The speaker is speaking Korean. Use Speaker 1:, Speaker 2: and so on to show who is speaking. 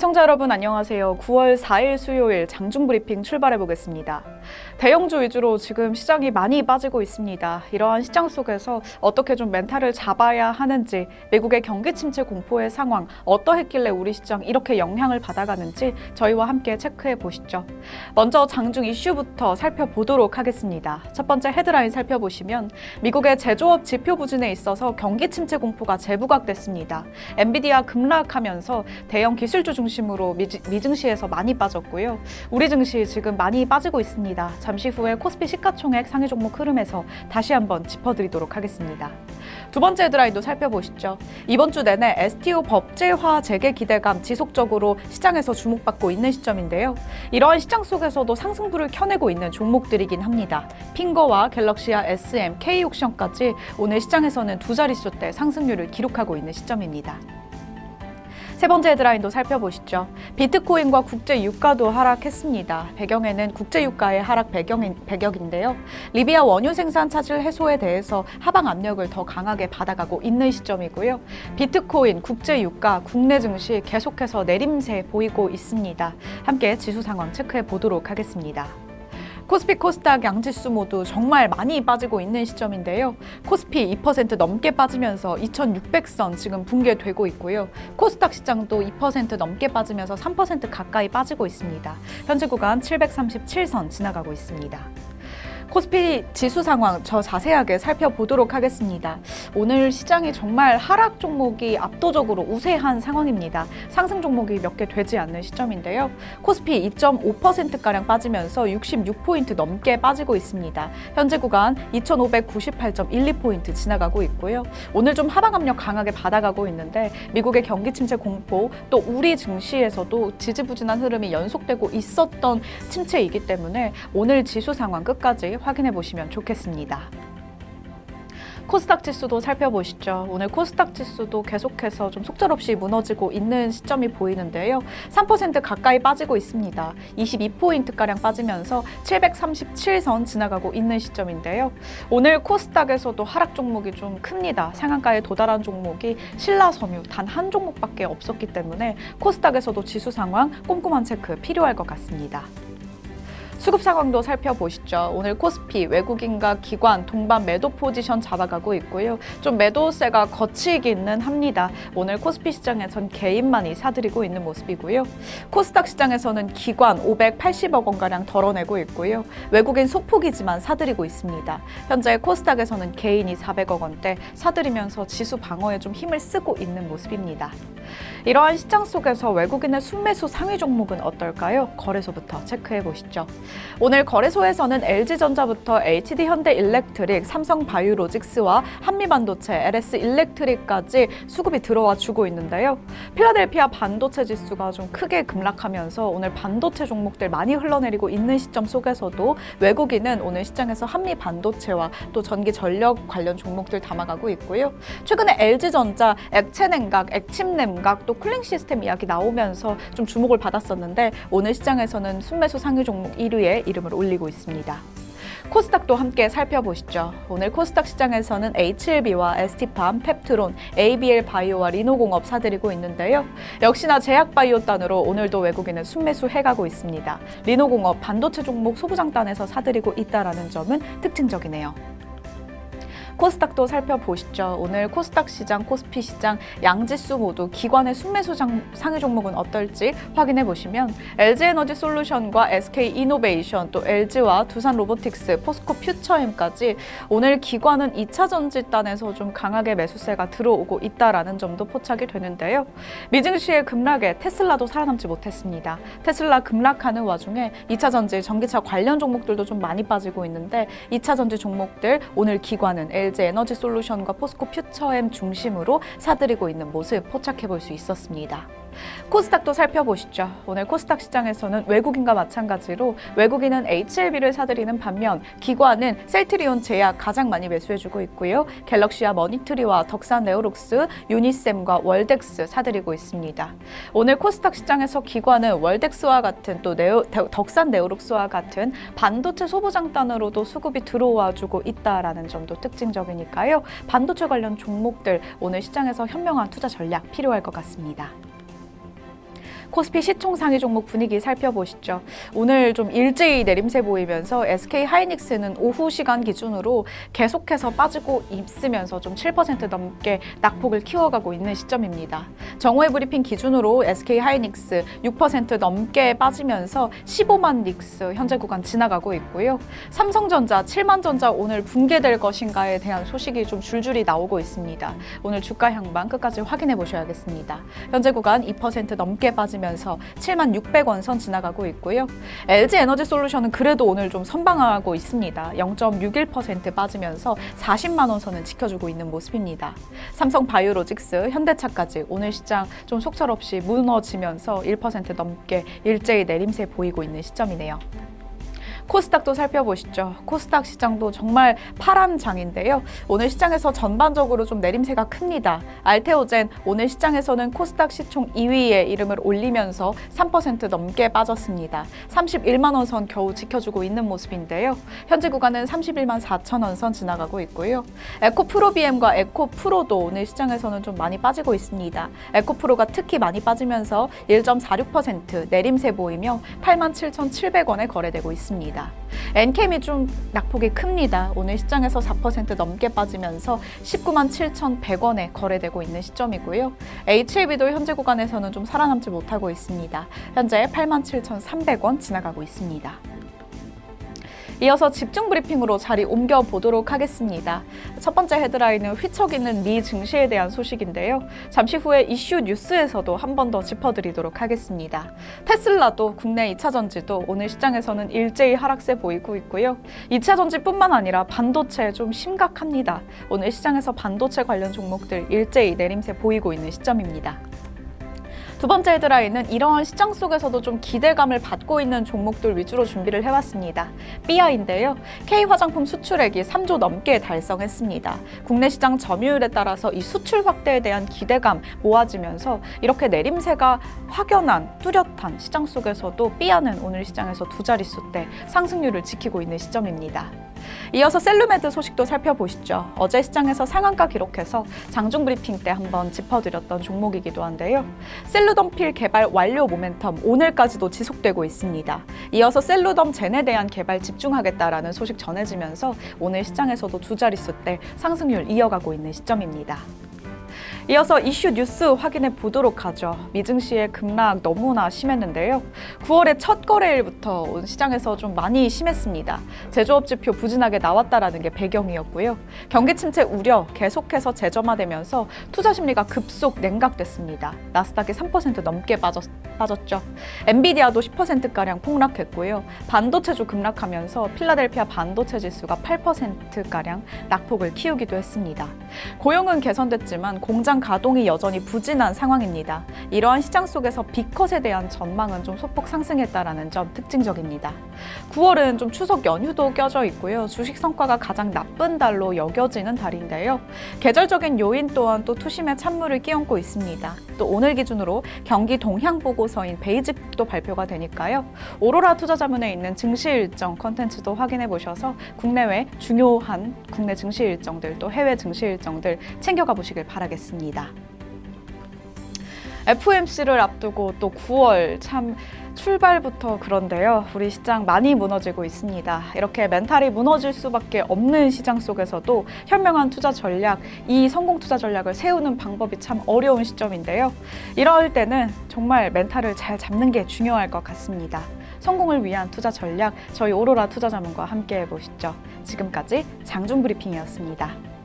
Speaker 1: 시청자 여러분 안녕하세요. 9월 4일 수요일 장중 브리핑 출발해 보겠습니다. 대형주 위주로 지금 시장이 많이 빠지고 있습니다. 이러한 시장 속에서 어떻게 좀 멘탈을 잡아야 하는지, 미국의 경기 침체 공포의 상황 어떠했길래 우리 시장 이렇게 영향을 받아가는지 저희와 함께 체크해 보시죠. 먼저 장중 이슈부터 살펴보도록 하겠습니다. 첫 번째 헤드라인 살펴보시면 미국의 제조업 지표 부진에 있어서 경기 침체 공포가 재부각됐습니다. 엔비디아 급락하면서 대형 기술주 중심으로 미증시에서 많이 빠졌고요. 우리 증시 지금 많이 빠지고 있습니다. 잠시 후에 코스피 시가총액 상위 종목 흐름에서 다시 한번 짚어드리도록 하겠습니다. 두 번째 헤드라인도 살펴보시죠. 이번 주 내내 STO 법제화 재개 기대감 지속적으로 시장에서 주목받고 있는 시점인데요. 이러한 시장 속에서도 상승부를 켜내고 있는 종목들이긴 합니다. 핑거와 갤럭시와 SM, K옥션까지 오늘 시장에서는 두 자릿수대 상승률을 기록하고 있는 시점입니다. 세 번째 헤드라인도 살펴보시죠. 비트코인과 국제 유가도 하락했습니다. 배경에는 국제 유가의 하락 배경인데요. 리비아 원유 생산 차질 해소에 대해서 하방 압력을 더 강하게 받아가고 있는 시점이고요. 비트코인, 국제 유가, 국내 증시 계속해서 내림세 보이고 있습니다. 함께 지수 상황 체크해 보도록 하겠습니다. 코스피, 코스닥 양지수 모두 정말 많이 빠지고 있는 시점인데요. 코스피 2% 넘게 빠지면서 2600선 지금 붕괴되고 있고요. 코스닥 시장도 2% 넘게 빠지면서 3% 가까이 빠지고 있습니다. 현재 구간 737선 지나가고 있습니다. 코스피 지수 상황 더 자세하게 살펴보도록 하겠습니다. 오늘 시장이 정말 하락 종목이 압도적으로 우세한 상황입니다. 상승 종목이 몇 개 되지 않는 시점인데요. 코스피 2.5%가량 빠지면서 66포인트 넘게 빠지고 있습니다. 현재 구간 2598.12포인트 지나가고 있고요. 오늘 좀 하방 압력 강하게 받아가고 있는데 미국의 경기 침체 공포, 또 우리 증시에서도 지지부진한 흐름이 연속되고 있었던 침체이기 때문에 오늘 지수 상황 끝까지 확인해 보시면 좋겠습니다. 코스닥 지수도 살펴보시죠. 오늘 코스닥 지수도 계속해서 좀 속절없이 무너지고 있는 시점이 보이는데요. 3% 가까이 빠지고 있습니다. 22포인트가량 빠지면서 737선 지나가고 있는 시점인데요. 오늘 코스닥에서도 하락 종목이 좀 큽니다. 상한가에 도달한 종목이 신라섬유 단 한 종목밖에 없었기 때문에 코스닥에서도 지수 상황 꼼꼼한 체크 필요할 것 같습니다. 수급 상황도 살펴보시죠. 오늘 코스피 외국인과 기관 동반 매도 포지션 잡아가고 있고요. 좀 매도세가 거치기는 합니다. 오늘 코스피 시장에선 개인만이 사들이고 있는 모습이고요. 코스닥 시장에서는 기관 580억 원가량 덜어내고 있고요. 외국인 소폭이지만 사들이고 있습니다. 현재 코스닥에서는 개인이 400억 원대 사들이면서 지수 방어에 좀 힘을 쓰고 있는 모습입니다. 이러한 시장 속에서 외국인의 순매수 상위 종목은 어떨까요? 거래소부터 체크해 보시죠. 오늘 거래소에서는 LG전자부터 HD현대일렉트릭, 삼성바이오로직스와 한미반도체, LS일렉트릭까지 수급이 들어와 주고 있는데요. 필라델피아 반도체 지수가 좀 크게 급락하면서 오늘 반도체 종목들 많이 흘러내리고 있는 시점 속에서도 외국인은 오늘 시장에서 한미반도체와 또 전기 전력 관련 종목들 담아가고 있고요. 최근에 LG전자, 액체냉각, 액침냉각, 또 쿨링 시스템 이야기 나오면서 좀 주목을 받았었는데 오늘 시장에서는 순매수 상위 종목 1위에 이름을 올리고 있습니다. 코스닥도 함께 살펴보시죠. 오늘 코스닥 시장에서는 HLB와 ST팜, 펩트론, ABL 바이오와 리노공업 사들이고 있는데요. 역시나 제약바이오단으로 오늘도 외국인은 순매수 해가고 있습니다. 리노공업 반도체 종목 소부장단에서 사들이고 있다는 점은 특징적이네요. 코스닥도 살펴보시죠. 오늘 코스닥 시장, 코스피 시장, 양지수 모두 기관의 순매수 상위 종목은 어떨지 확인해 보시면 LG에너지솔루션과 SK이노베이션, 또 LG와 두산로보틱스, 포스코퓨처엠까지 오늘 기관은 2차 전지단에서 좀 강하게 매수세가 들어오고 있다는 점도 포착이 되는데요. 미증시의 급락에 테슬라도 살아남지 못했습니다. 테슬라 급락하는 와중에 2차 전지, 전기차 관련 종목들도 좀 많이 빠지고 있는데 2차 전지 종목들 오늘 기관은 LG에너지솔루션과 포스코퓨처엠 중심으로 사들이고 있는 모습 포착해 볼 수 있었습니다. 코스닥도 살펴보시죠. 오늘 코스닥 시장에서는 외국인과 마찬가지로 외국인은 HLB를 사들이는 반면 기관은 셀트리온 제약 가장 많이 매수해주고 있고요. 갤럭시와 머니트리와 덕산네오록스, 유니셈과 월덱스 사들이고 있습니다. 오늘 코스닥 시장에서 기관은 월덱스와 같은 또 덕산네오록스와 같은 반도체 소부장단으로도 수급이 들어와주고 있다는 점도 특징적이니까요. 반도체 관련 종목들 오늘 시장에서 현명한 투자 전략 필요할 것 같습니다. 코스피 시총 상위 종목 분위기 살펴보시죠. 오늘 좀 일제히 내림세 보이면서 SK하이닉스는 오후 시간 기준으로 계속해서 빠지고 있으면서 좀 7% 넘게 낙폭을 키워가고 있는 시점입니다. 정오의 브리핑 기준으로 SK하이닉스 6% 넘게 빠지면서 15만 닉스 현재 구간 지나가고 있고요. 삼성전자, 7만 전자 오늘 붕괴될 것인가에 대한 소식이 좀 줄줄이 나오고 있습니다. 오늘 주가 향방 끝까지 확인해 보셔야겠습니다. 현재 구간 2% 넘게 빠지면서 7만 600원 선 지나가고 있고요. LG에너지솔루션은 그래도 오늘 좀 선방하고 있습니다. 0.61% 빠지면서 40만 원 선은 지켜주고 있는 모습입니다. 삼성바이오로직스, 현대차까지 오늘 시장 좀 속절없이 무너지면서 1% 넘게 일제히 내림세 보이고 있는 시점이네요. 코스닥도 살펴보시죠. 코스닥 시장도 정말 파란 장인데요. 오늘 시장에서 전반적으로 좀 내림세가 큽니다. 알테오젠 오늘 시장에서는 코스닥 시총 2위에 이름을 올리면서 3% 넘게 빠졌습니다. 31만 원 선 겨우 지켜주고 있는 모습인데요. 현재 구간은 31만 4천 원 선 지나가고 있고요. 에코프로비엠과 에코프로도 오늘 시장에서는 좀 많이 빠지고 있습니다. 에코프로가 특히 많이 빠지면서 1.46% 내림세 보이며 87,700원에 거래되고 있습니다. 엔캠이 좀 낙폭이 큽니다. 오늘 시장에서 4% 넘게 빠지면서 19만 7,100원에 거래되고 있는 시점이고요. HLB도 현재 구간에서는 좀 살아남지 못하고 있습니다. 현재 8만 7,300원 지나가고 있습니다. 이어서 집중 브리핑으로 자리 옮겨보도록 하겠습니다. 첫 번째 헤드라인은 휘청이는 미 증시에 대한 소식인데요. 잠시 후에 이슈 뉴스에서도 한 번 더 짚어드리도록 하겠습니다. 테슬라도 국내 2차 전지도 오늘 시장에서는 일제히 하락세 보이고 있고요. 2차 전지뿐만 아니라 반도체 좀 심각합니다. 오늘 시장에서 반도체 관련 종목들 일제히 내림세 보이고 있는 시점입니다. 두 번째 헤드라인은 이러한 시장 속에서도 좀 기대감을 받고 있는 종목들 위주로 준비를 해왔습니다. 삐아인데요. K화장품 수출액이 3조 넘게 달성했습니다. 국내 시장 점유율에 따라서 이 수출 확대에 대한 기대감 모아지면서 이렇게 내림세가 확연한 뚜렷한 시장 속에서도 삐아는 오늘 시장에서 두 자릿수대 상승률을 지키고 있는 시점입니다. 이어서 셀루메드 소식도 살펴보시죠. 어제 시장에서 상한가 기록해서 장중 브리핑 때 한번 짚어드렸던 종목이기도 한데요. 셀루덤필 개발 완료 모멘텀 오늘까지도 지속되고 있습니다. 이어서 셀루덤 젠에 대한 개발 집중하겠다라는 소식 전해지면서 오늘 시장에서도 두 자릿수대 상승률 이어가고 있는 시점입니다. 이어서 이슈 뉴스 확인해 보도록 하죠. 미증시의 급락 너무나 심했는데요. 9월의 첫 거래일부터 온 시장에서 좀 많이 심했습니다. 제조업 지표 부진하게 나왔다라는 게 배경이었고요. 경기 침체 우려 계속해서 재점화되면서 투자 심리가 급속 냉각됐습니다. 나스닥이 3% 넘게 빠졌죠. 엔비디아도 10%가량 폭락했고요. 반도체주 급락하면서 필라델피아 반도체 지수가 8%가량 낙폭을 키우기도 했습니다. 고용은 개선됐지만 공장 가동이 여전히 부진한 상황입니다. 이러한 시장 속에서 B컷에 대한 전망은 좀 소폭 상승했다라는 점 특징적입니다. 9월은 좀 추석 연휴도 껴져 있고요. 주식 성과가 가장 나쁜 달로 여겨지는 달인데요. 계절적인 요인 또한 또 투심의 찬물을 끼얹고 있습니다. 또 오늘 기준으로 경기 동향 보고서인 베이직도 발표가 되니까요. 오로라 투자자문에 있는 증시 일정 컨텐츠도 확인해 보셔서 국내외 중요한 국내 증시 일정들 또 해외 증시 일정들 챙겨가 보시길 바라겠습니다. FOMC를 앞두고 또 9월 참 출발부터 그런데요. 우리 시장 많이 무너지고 있습니다. 이렇게 멘탈이 무너질 수밖에 없는 시장 속에서도 현명한 투자 전략, 이 성공 투자 전략을 세우는 방법이 참 어려운 시점인데요. 이럴 때는 정말 멘탈을 잘 잡는 게 중요할 것 같습니다. 성공을 위한 투자 전략, 저희 오로라 투자자문과 함께 해보시죠. 지금까지 장중 브리핑이었습니다.